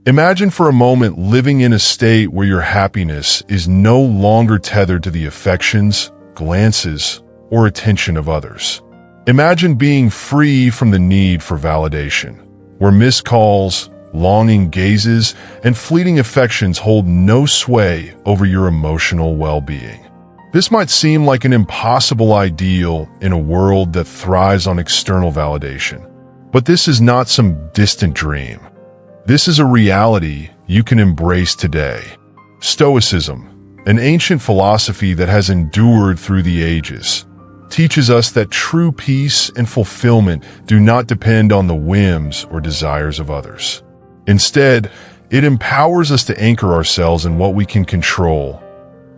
Imagine for a moment living in a state where your happiness is no longer tethered to the affections, glances, or attention of others. Imagine being free from the need for validation, where missed calls, longing gazes, and fleeting affections hold no sway over your emotional well-being. This might seem like an impossible ideal in a world that thrives on external validation, but this is not some distant dream. This is a reality you can embrace today. Stoicism, an ancient philosophy that has endured through the ages, teaches us that true peace and fulfillment do not depend on the whims or desires of others. Instead, it empowers us to anchor ourselves in what we can control,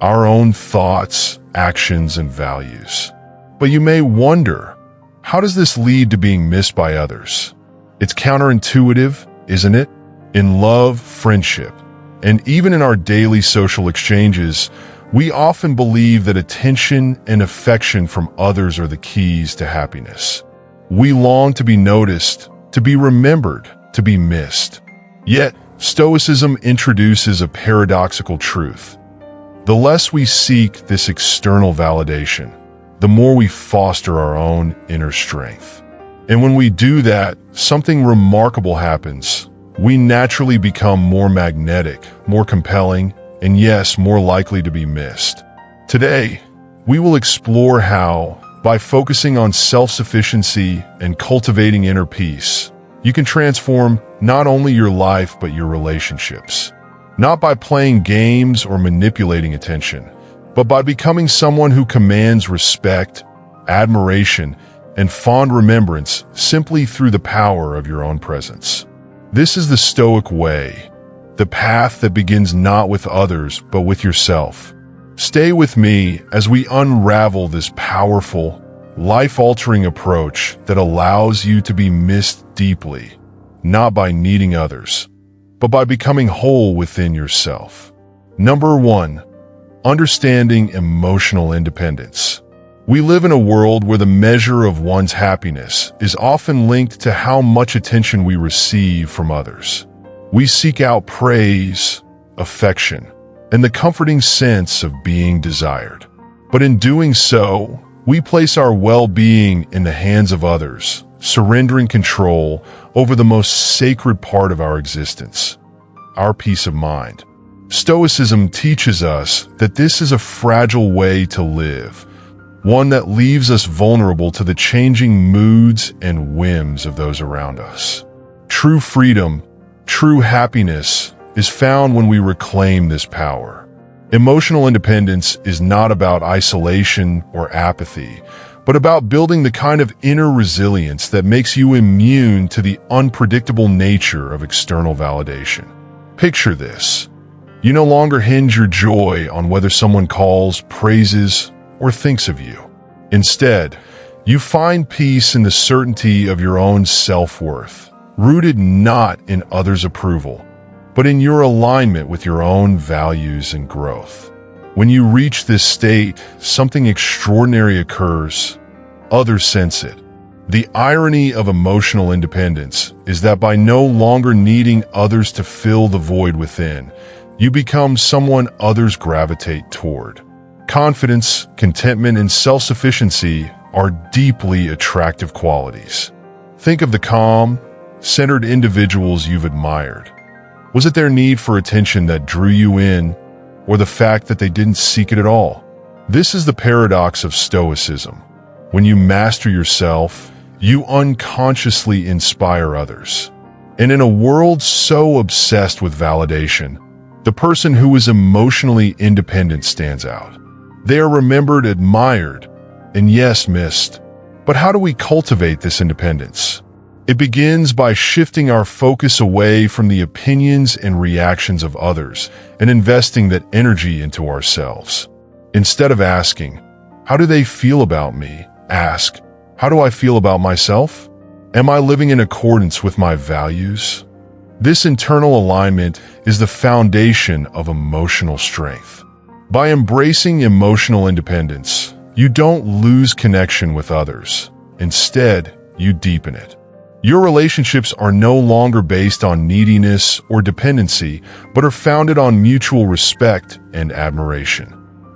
our own thoughts, actions, and values. But you may wonder, how does this lead to being missed by others? It's counterintuitive, isn't it? In love, friendship, and even in our daily social exchanges, we often believe that attention and affection from others are the keys to happiness. We long to be noticed, to be remembered, to be missed. Yet, Stoicism introduces a paradoxical truth. The less we seek this external validation, the more we foster our own inner strength. And when we do that, something remarkable happens. We naturally become more magnetic, more compelling, and yes, more likely to be missed. Today, we will explore how, by focusing on self-sufficiency and cultivating inner peace, you can transform not only your life but your relationships. Not by playing games or manipulating attention, but by becoming someone who commands respect, admiration, and fond remembrance simply through the power of your own presence. This is the Stoic way, the path that begins not with others but with yourself. Stay with me as we unravel this powerful, life-altering approach that allows you to be missed deeply, not by needing others, but by becoming whole within yourself. Number 1. Understanding emotional independence. We live in a world where the measure of one's happiness is often linked to how much attention we receive from others. We seek out praise, affection, and the comforting sense of being desired. But in doing so, we place our well-being in the hands of others, surrendering control over the most sacred part of our existence, our peace of mind. Stoicism teaches us that this is a fragile way to live, one that leaves us vulnerable to the changing moods and whims of those around us. True freedom, true happiness is found when we reclaim this power. Emotional independence is not about isolation or apathy, but about building the kind of inner resilience that makes you immune to the unpredictable nature of external validation. Picture this. You no longer hinge your joy on whether someone calls, praises, or thinks of you. Instead, you find peace in the certainty of your own self-worth, rooted not in others' approval, but in your alignment with your own values and growth. When you reach this state, something extraordinary occurs. Others sense it. The irony of emotional independence is that by no longer needing others to fill the void within, you become someone others gravitate toward. Confidence, contentment, and self-sufficiency are deeply attractive qualities. Think of the calm, centered individuals you've admired. Was it their need for attention that drew you in, or the fact that they didn't seek it at all? This is the paradox of Stoicism. When you master yourself, you unconsciously inspire others. And in a world so obsessed with validation, the person who is emotionally independent stands out. They are remembered, admired, and yes, missed. But how do we cultivate this independence? It begins by shifting our focus away from the opinions and reactions of others and investing that energy into ourselves. Instead of asking, "How do they feel about me?" ask, "How do I feel about myself? Am I living in accordance with my values?" This internal alignment is the foundation of emotional strength. By embracing emotional independence, you don't lose connection with others. Instead, you deepen it. Your relationships are no longer based on neediness or dependency, but are founded on mutual respect and admiration.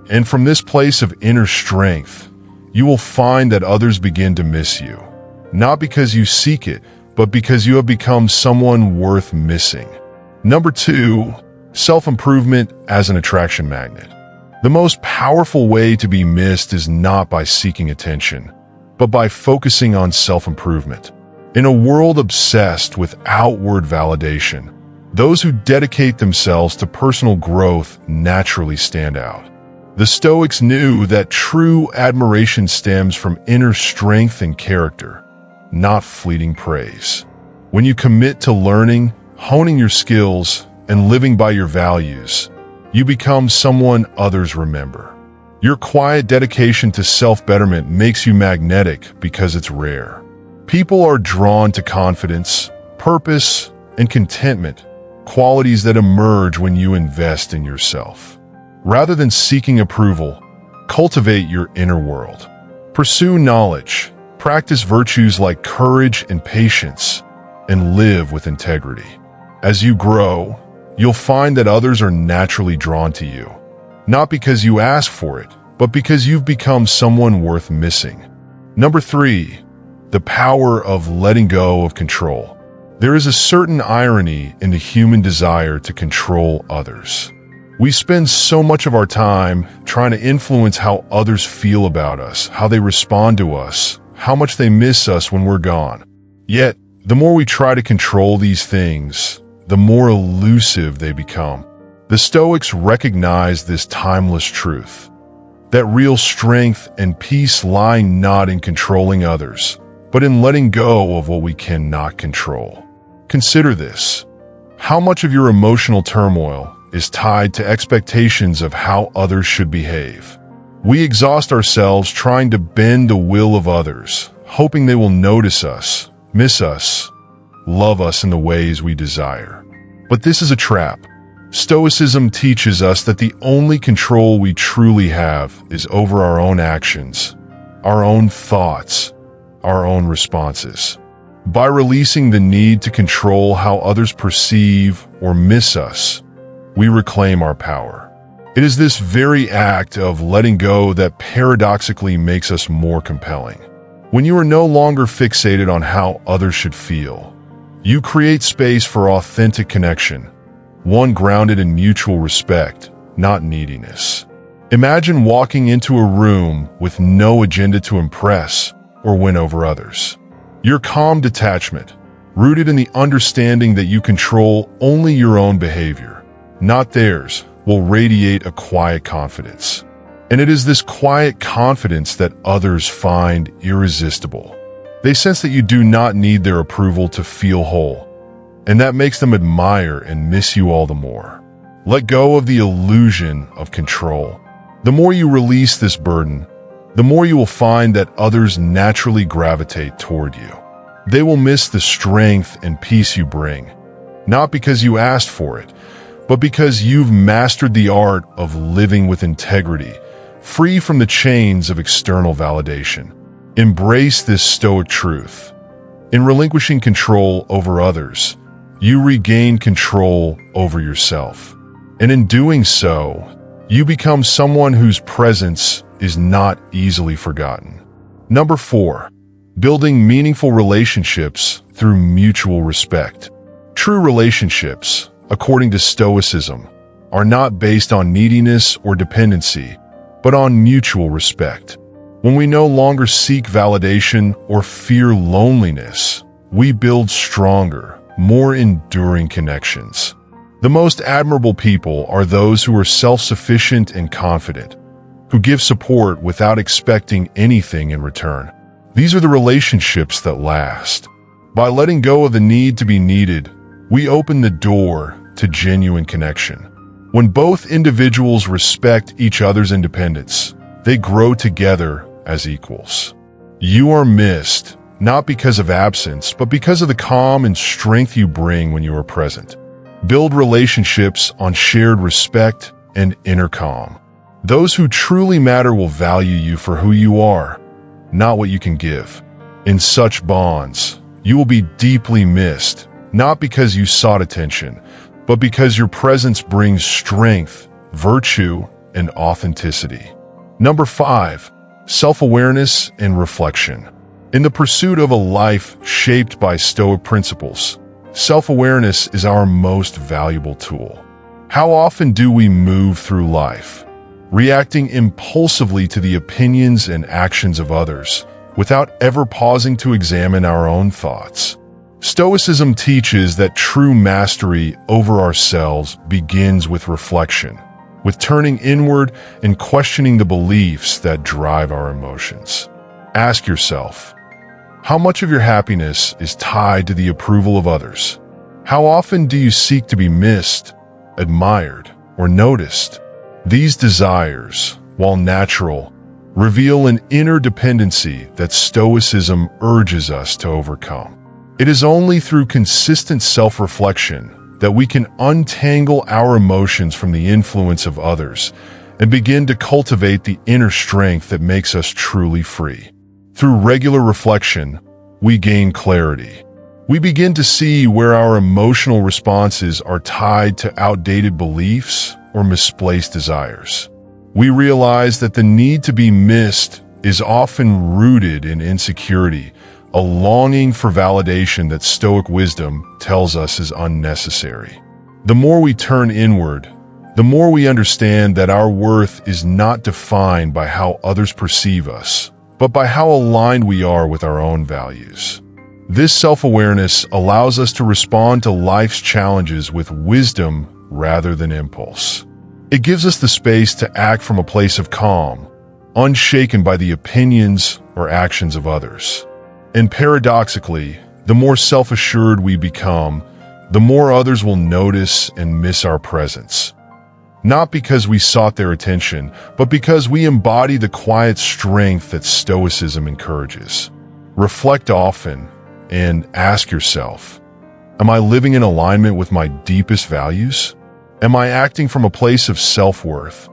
And from this place of inner strength, you will find that others begin to miss you, not because you seek it, but because you have become someone worth missing. Number 2, self-improvement as an attraction magnet. The most powerful way to be missed is not by seeking attention, but by focusing on self-improvement. In a world obsessed with outward validation, those who dedicate themselves to personal growth naturally stand out. The Stoics knew that true admiration stems from inner strength and character, not fleeting praise. When you commit to learning, honing your skills, and living by your values, you become someone others remember. Your quiet dedication to self-betterment makes you magnetic because it's rare. People are drawn to confidence, purpose, and contentment, qualities that emerge when you invest in yourself. Rather than seeking approval, cultivate your inner world. Pursue knowledge, practice virtues like courage and patience, and live with integrity. As you grow, you'll find that others are naturally drawn to you, not because you ask for it, but because you've become someone worth missing. Number 3, the power of letting go of control. There is a certain irony in the human desire to control others. We spend so much of our time trying to influence how others feel about us, how they respond to us, how much they miss us when we're gone. Yet, the more we try to control these things, the more elusive they become. The Stoics recognize this timeless truth, that real strength and peace lie not in controlling others, but in letting go of what we cannot control. Consider this. How much of your emotional turmoil is tied to expectations of how others should behave? We exhaust ourselves trying to bend the will of others, hoping they will notice us, miss us, love us in the ways we desire. But this is a trap. Stoicism teaches us that the only control we truly have is over our own actions, our own thoughts, our own responses. By releasing the need to control how others perceive or miss us, we reclaim our power. It is this very act of letting go that paradoxically makes us more compelling. When you are no longer fixated on how others should feel, you create space for authentic connection, one grounded in mutual respect, not neediness. Imagine walking into a room with no agenda to impress or win over others. Your calm detachment, rooted in the understanding that you control only your own behavior, not theirs, will radiate a quiet confidence. And it is this quiet confidence that others find irresistible. They sense that you do not need their approval to feel whole, and that makes them admire and miss you all the more. Let go of the illusion of control. The more you release this burden, the more you will find that others naturally gravitate toward you. They will miss the strength and peace you bring, not because you asked for it, but because you've mastered the art of living with integrity, free from the chains of external validation. Embrace this Stoic truth. In relinquishing control over others, you regain control over yourself. And in doing so, you become someone whose presence is not easily forgotten. Number 4, building meaningful relationships through mutual respect. True relationships, according to Stoicism, are not based on neediness or dependency, but on mutual respect. When we no longer seek validation or fear loneliness, we build stronger, more enduring connections. The most admirable people are those who are self-sufficient and confident, who give support without expecting anything in return. These are the relationships that last. By letting go of the need to be needed, we open the door to genuine connection. When both individuals respect each other's independence, they grow together as equals. You are missed, not because of absence, but because of the calm and strength you bring when you are present. Build relationships on shared respect and inner calm. Those who truly matter will value you for who you are, not what you can give. In such bonds, you will be deeply missed, not because you sought attention, but because your presence brings strength, virtue, and authenticity. Number 5, self-awareness and reflection. In the pursuit of a life shaped by Stoic principles, self-awareness is our most valuable tool. How often do we move through life, reacting impulsively to the opinions and actions of others, without ever pausing to examine our own thoughts? Stoicism teaches that true mastery over ourselves begins with reflection, with turning inward and questioning the beliefs that drive our emotions. Ask yourself, how much of your happiness is tied to the approval of others? How often do you seek to be missed, admired, or noticed? These desires, while natural, reveal an inner dependency that Stoicism urges us to overcome. It is only through consistent self-reflection that we can untangle our emotions from the influence of others and begin to cultivate the inner strength that makes us truly free. Through regular reflection, we gain clarity. We begin to see where our emotional responses are tied to outdated beliefs or misplaced desires. We realize that the need to be missed is often rooted in insecurity, a longing for validation that Stoic wisdom tells us is unnecessary. The more we turn inward, the more we understand that our worth is not defined by how others perceive us, but by how aligned we are with our own values. This self-awareness allows us to respond to life's challenges with wisdom rather than impulse. It gives us the space to act from a place of calm, unshaken by the opinions or actions of others. And paradoxically, the more self-assured we become, the more others will notice and miss our presence. Not because we sought their attention, but because we embody the quiet strength that Stoicism encourages. Reflect often and ask yourself, am I living in alignment with my deepest values? Am I acting from a place of self-worth,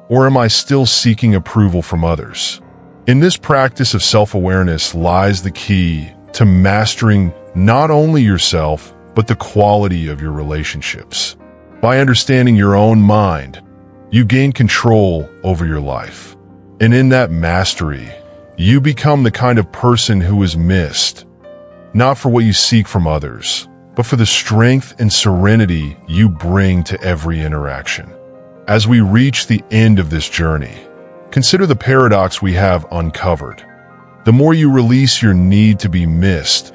or am I still seeking approval from others? In this practice of self-awareness lies the key to mastering not only yourself, but the quality of your relationships. By understanding your own mind, you gain control over your life. And in that mastery, you become the kind of person who is missed, not for what you seek from others, but for the strength and serenity you bring to every interaction. As we reach the end of this journey, consider the paradox we have uncovered. The more you release your need to be missed,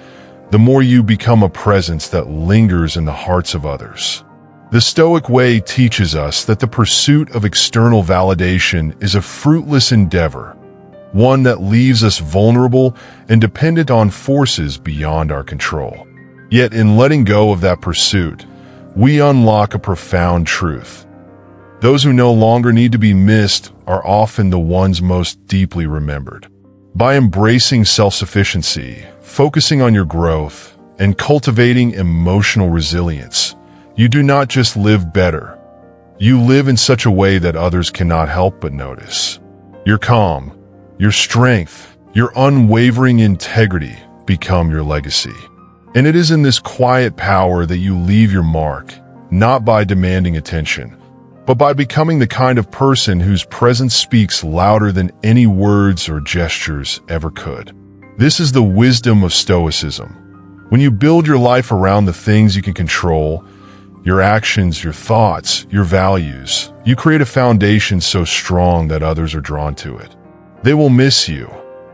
the more you become a presence that lingers in the hearts of others. The Stoic way teaches us that the pursuit of external validation is a fruitless endeavor, one that leaves us vulnerable and dependent on forces beyond our control. Yet in letting go of that pursuit, we unlock a profound truth. Those who no longer need to be missed are often the ones most deeply remembered. By embracing self-sufficiency, focusing on your growth, and cultivating emotional resilience, you do not just live better. You live in such a way that others cannot help but notice. Your calm, your strength, your unwavering integrity become your legacy. And it is in this quiet power that you leave your mark, not by demanding attention, but by becoming the kind of person whose presence speaks louder than any words or gestures ever could. This is the wisdom of Stoicism. When you build your life around the things you can control, your actions, your thoughts, your values, you create a foundation so strong that others are drawn to it. They will miss you,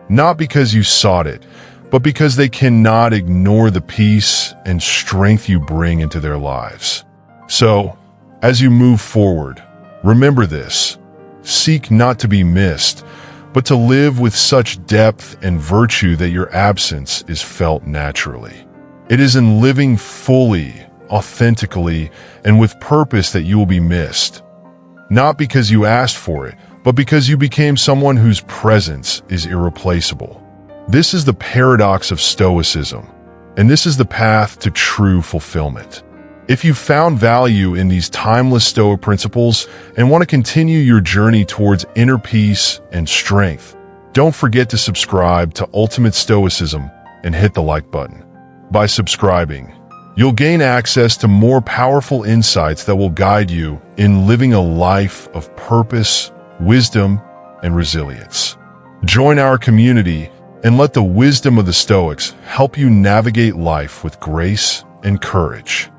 not because you sought it, but because they cannot ignore the peace and strength you bring into their lives. So, as you move forward, remember this: seek not to be missed, but to live with such depth and virtue that your absence is felt naturally. It is in living fully, authentically, and with purpose that you will be missed. Not because you asked for it, but because you became someone whose presence is irreplaceable. This is the paradox of Stoicism, and this is the path to true fulfillment. If you found value in these timeless Stoic principles and want to continue your journey towards inner peace and strength, don't forget to subscribe to Ultimate Stoicism and hit the like button. By subscribing, you'll gain access to more powerful insights that will guide you in living a life of purpose, wisdom, and resilience. Join our community and let the wisdom of the Stoics help you navigate life with grace and courage.